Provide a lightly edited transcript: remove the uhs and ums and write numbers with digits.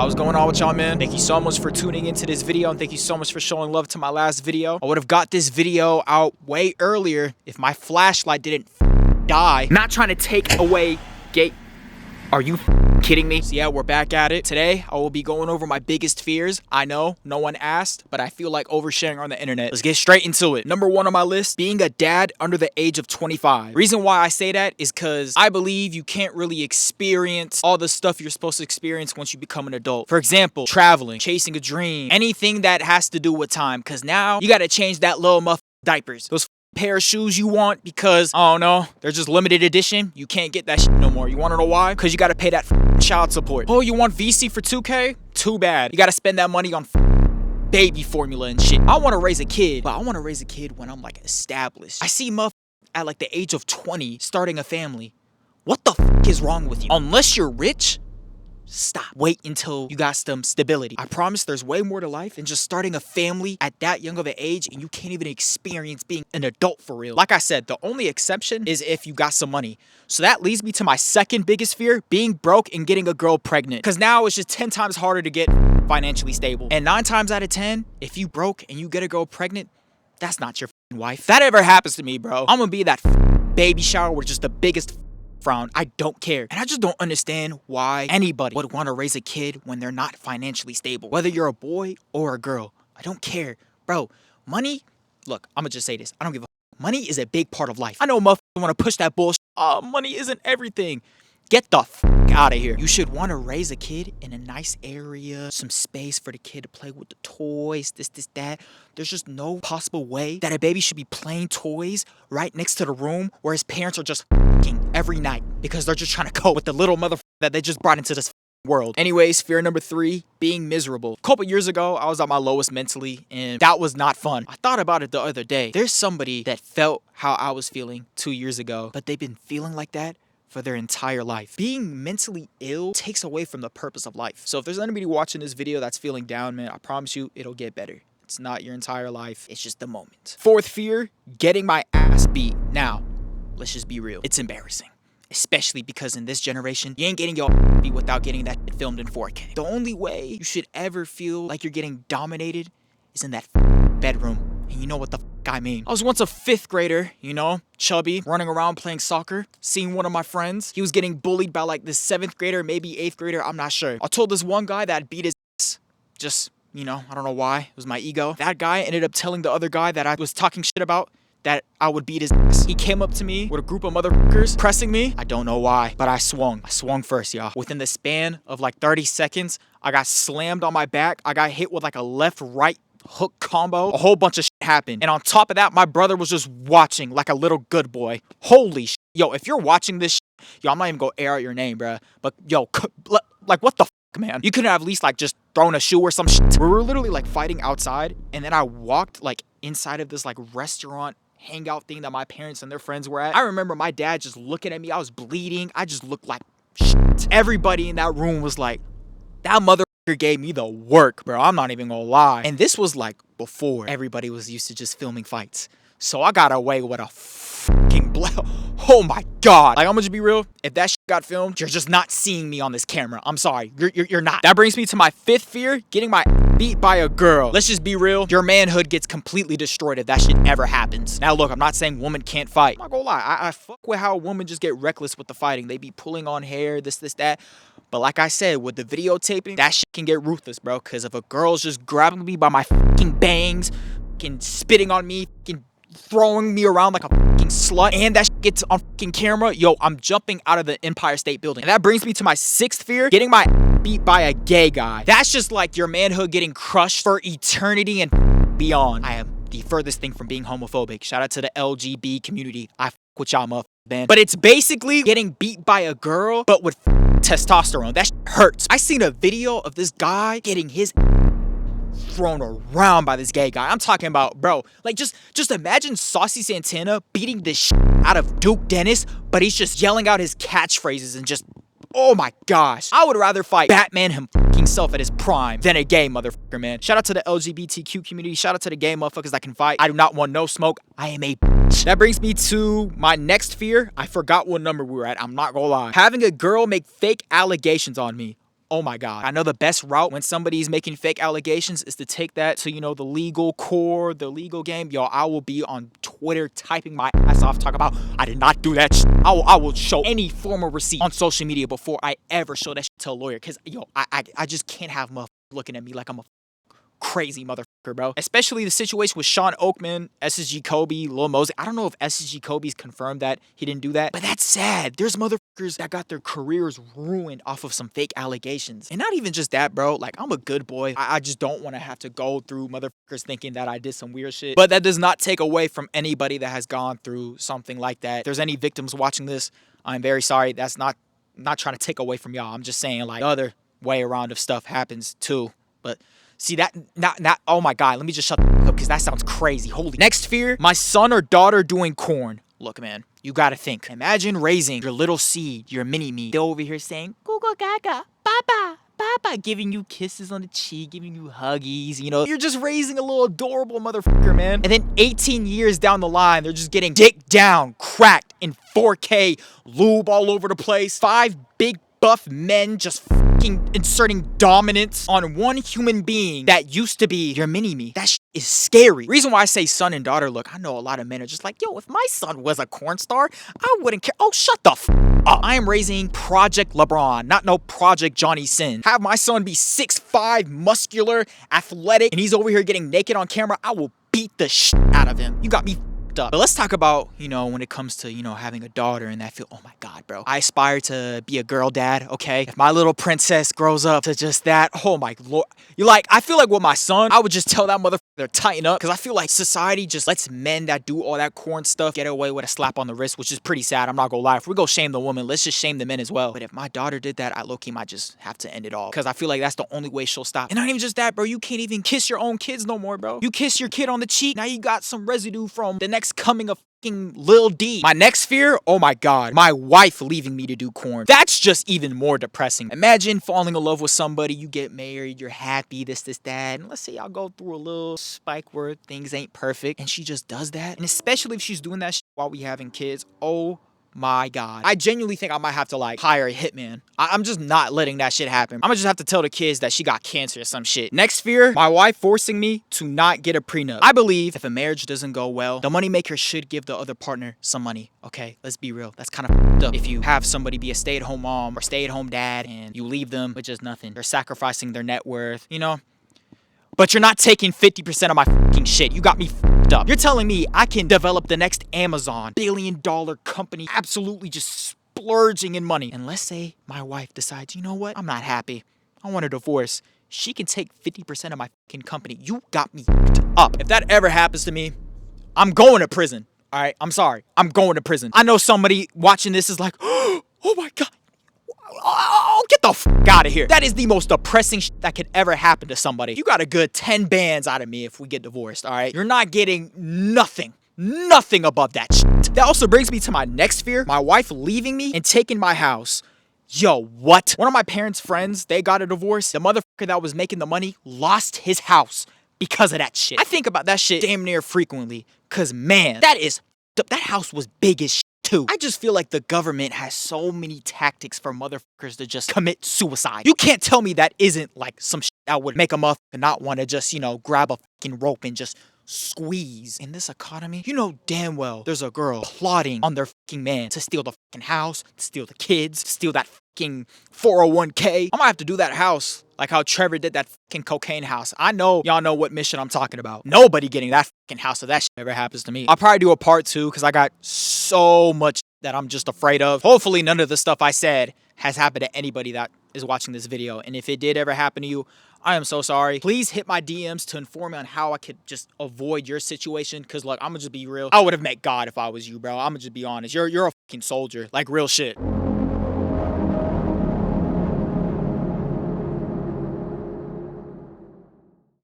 What's going on with y'all, man? Thank you so much for tuning into this video, and thank you so much for showing love to my last video. I would have got this video out way earlier if my flashlight didn't die. Not trying to take away gate. Are you kidding me? So yeah, we're back at it. Today, I will be going over my biggest fears. I know, no one asked, but I feel like oversharing on the internet. Let's get straight into it. Number 1 on my list, being a dad under the age of 25. Reason why I say that is because I believe you can't really experience all the stuff you're supposed to experience once you become an adult. For example, traveling, chasing a dream, anything that has to do with time. Because now, you gotta change that little diapers. Those pair of shoes you want because, I don't know, they're just limited edition. You can't get that shit no more. You wanna know why? Because you gotta pay that child support. Oh, you want VC for 2K? Too bad. You gotta spend that money on baby formula and shit. I wanna raise a kid, but I wanna raise a kid when I'm like established. I see at like the age of 20 starting a family. What the is wrong with you? Unless you're rich, stop. Wait until you got some stability. I promise there's way more to life than just starting a family at that young of an age and you can't even experience being an adult for real. Like I said, the only exception is if you got some money. So that leads me to my second biggest fear, being broke and getting a girl pregnant. Because now it's just 10 times harder to get financially stable. And 9 times out of 10, if you broke and you get a girl pregnant, that's not your wife. If that ever happens to me, bro, I'm gonna be that baby shower with just the biggest frown. I don't care. And I just don't understand why anybody would want to raise a kid when they're not financially stable. Whether you're a boy or a girl, I don't care. Bro, money, look, I'm gonna just say this. I don't give a money is a big part of life. I know motherfuckers want to push that bullshit. Oh, money isn't everything. Get the out of here. You should want to raise a kid in a nice area, some space for the kid to play with the toys, this, that. There's just no possible way that a baby should be playing toys right next to the room where his parents are just every night because they're just trying to cope with the little motherfucker that they just brought into this world. Anyways, fear number 3, being miserable. A couple years ago, I was at my lowest mentally, and that was not fun. I thought about it the other day. There's somebody that felt how I was feeling 2 years ago, but they've been feeling like that for their entire life. Being mentally ill takes away from the purpose of life. So if there's anybody watching this video that's feeling down, man, I promise you it'll get better. It's not your entire life. It's just the moment. 4th fear, getting my ass beat. Now, let's just be real. It's embarrassing. Especially because in this generation, you ain't getting your beat without getting that shit filmed in 4K. The only way you should ever feel like you're getting dominated is in that bedroom. And you know what the I mean. I was once a 5th grader, you know, chubby, running around playing soccer, seeing one of my friends. He was getting bullied by like this 7th grader, maybe 8th grader, I'm not sure. I told this one guy that I'd beat his ass. Just, you know, I don't know why. It was my ego. That guy ended up telling the other guy that I was talking shit about that I would beat his ass. He came up to me with a group of motherfuckers pressing me. I don't know why, but I swung. I swung first, y'all. Within the span of like 30 seconds, I got slammed on my back. I got hit with like a left-right hook combo. A whole bunch of shit happened. And on top of that, my brother was just watching like a little good boy. Holy shit. Yo, if you're watching this shit, yo, I'm not even gonna air out your name, bruh. But yo, like what the man? You couldn't have at least like just thrown a shoe or some shit. We were literally like fighting outside. And then I walked like inside of this like restaurant hangout thing that my parents and their friends were at. I remember my dad just looking at me. I was bleeding. I just looked like shit. Everybody in that room was like, that motherfucker gave me the work, bro. I'm not even gonna lie. And this was like before everybody was used to just filming fights. So I got away with a fucking oh my god. Like, I'm gonna just be real. If that shit got filmed, you're just not seeing me on this camera. I'm sorry. You're not. That brings me to my 5th fear, getting my beat by a girl. Let's just be real. Your manhood gets completely destroyed if that shit ever happens. Now look, I'm not saying women can't fight. I'm not gonna lie. I fuck with how women just get reckless with the fighting. They be pulling on hair, this, that. But like I said, with the videotaping, that shit can get ruthless, bro. Because if a girl's just grabbing me by my fucking bangs, fucking spitting on me, fucking throwing me around like a fucking slut, and that shit gets on fucking camera, yo, I'm jumping out of the Empire State Building. And that brings me to my 6th fear, getting my beat by a gay guy. That's just like your manhood getting crushed for eternity and beyond. I am the furthest thing from being homophobic. Shout out to the LGB community. I fuck with y'all motherfuckers, man. But it's basically getting beat by a girl, but with testosterone. That shit hurts. I seen a video of this guy getting his thrown around by this gay guy. I'm talking about, bro, like just imagine Saucy Santana beating the shit out of Duke Dennis, but he's just yelling out his catchphrases and just, oh my gosh. I would rather fight Batman himself at his prime than a gay motherfucker, man. Shout out to the LGBTQ community. Shout out to the gay motherfuckers that can fight. I do not want no smoke. I am a bitch. That brings me to my next fear. I forgot what number we were at. I'm not gonna lie. Having a girl make fake allegations on me. Oh my God. I know the best route when somebody's making fake allegations is to take that to, the legal court, the legal game. Yo, I will be on Twitter typing my ass off, talking about, I did not do that shit. I will show any form of receipt on social media before I ever show that shit to a lawyer. Cause, I just can't have motherfuckers looking at me like I'm a crazy motherfucker, bro. Especially the situation with Sean Oakman, SSG Kobe, Lil Mosey. I don't know if SSG Kobe's confirmed that he didn't do that, but that's sad. There's motherfuckers that got their careers ruined off of some fake allegations. And not even just that, bro. Like, I'm a good boy. I just don't want to have to go through motherfuckers thinking that I did some weird shit. But that does not take away from anybody that has gone through something like that. If there's any victims watching this, I'm very sorry. That's not trying to take away from y'all. I'm just saying, like, the other way around of stuff happens too. But see that, not, oh my God, let me just shut the fuck up because that sounds crazy. Holy. Next fear, my son or daughter doing corn. Look, man, you gotta think. Imagine raising your little seed, your mini-me. They're over here saying, Google Gaga, Papa, Papa, giving you kisses on the cheek, giving you huggies, You're just raising a little adorable motherfucker, man. And then 18 years down the line, they're just getting dick down, cracked in 4K, lube all over the place. 5 big buff men just fucking inserting dominance on one human being that used to be your mini-me. That shit is scary. Reason why I say son and daughter, look, I know a lot of men are just like, yo, if my son was a corn star, I wouldn't care. Oh, shut the f up. I am raising Project LeBron, not no Project Johnny Sin. Have my son be 6'5", muscular, athletic, and he's over here getting naked on camera, I will beat the shit out of him. You got me up. But let's talk about, when it comes to, having a daughter and that feel, oh my God, bro. I aspire to be a girl dad, okay? If my little princess grows up to just that, oh my Lord. I feel like with my son, I would just tell that motherfucker to tighten up because I feel like society just lets men that do all that corn stuff get away with a slap on the wrist, which is pretty sad. I'm not gonna lie. If we go shame the woman, let's just shame the men as well. But if my daughter did that, I low-key might just have to end it all because I feel like that's the only way she'll stop. And not even just that, bro. You can't even kiss your own kids no more, bro. You kiss your kid on the cheek, now you got some residue from the next coming of Lil D. My next fear, oh my God, my wife leaving me to do corn. That's just even more depressing. Imagine falling in love with somebody, you get married, you're happy, this, that, and let's say y'all go through a little spike where things ain't perfect, and she just does that. And especially if she's doing that shit while we having kids, oh my God. I genuinely think I might have to hire a hitman. I'm just not letting that shit happen. I'm gonna just have to tell the kids that she got cancer or some shit. Next fear, my wife forcing me to not get a prenup. I believe if a marriage doesn't go well, the moneymaker should give the other partner some money. Okay, let's be real. That's kind of fucked up. If you have somebody be a stay-at-home mom or stay-at-home dad and you leave them with just nothing, they're sacrificing their net worth, But you're not taking 50% of my fucking shit. You got me fucked up. You're telling me I can develop the next Amazon billion-dollar company absolutely just splurging in money. And let's say my wife decides, you know what? I'm not happy. I want a divorce. She can take 50% of my fucking company. You got me fucked up. If that ever happens to me, I'm going to prison. All right? I'm sorry. I'm going to prison. I know somebody watching this is like, oh my God. Oh, get the f out of here. That is the most depressing shit that could ever happen to somebody. You got a good 10 bands out of me if we get divorced, all right? You're not getting nothing above that shit. That also brings me to my next fear, my wife leaving me and taking my house. Yo, what? One of my parents' friends, they got a divorce. The motherfucker that was making the money lost his house because of that shit. I think about that shit damn near frequently because, man, that house was big as shit. I just feel like the government has so many tactics for motherfuckers to just commit suicide. You can't tell me that isn't some shit that would make a motherfucker not want to just, grab a fucking rope and just squeeze. In this economy, you know damn well there's a girl plotting on their fucking man to steal the fucking house, to steal the kids, to steal that fucking 401k. I'm gonna have to do that house like how Trevor did that fucking cocaine house. I know y'all know what mission I'm talking about. Nobody getting that fucking house if that shit ever happens to me. I'll probably do a part 2 because I got so much that I'm just afraid of. Hopefully none of the stuff I said has happened to anybody that is watching this video. And if it did ever happen to you, I am so sorry. Please hit my DMs to inform me on how I could just avoid your situation. Cause look, I'm gonna just be real. I would have met God if I was you, bro. I'm gonna just be honest. You're a fucking soldier. Like real shit.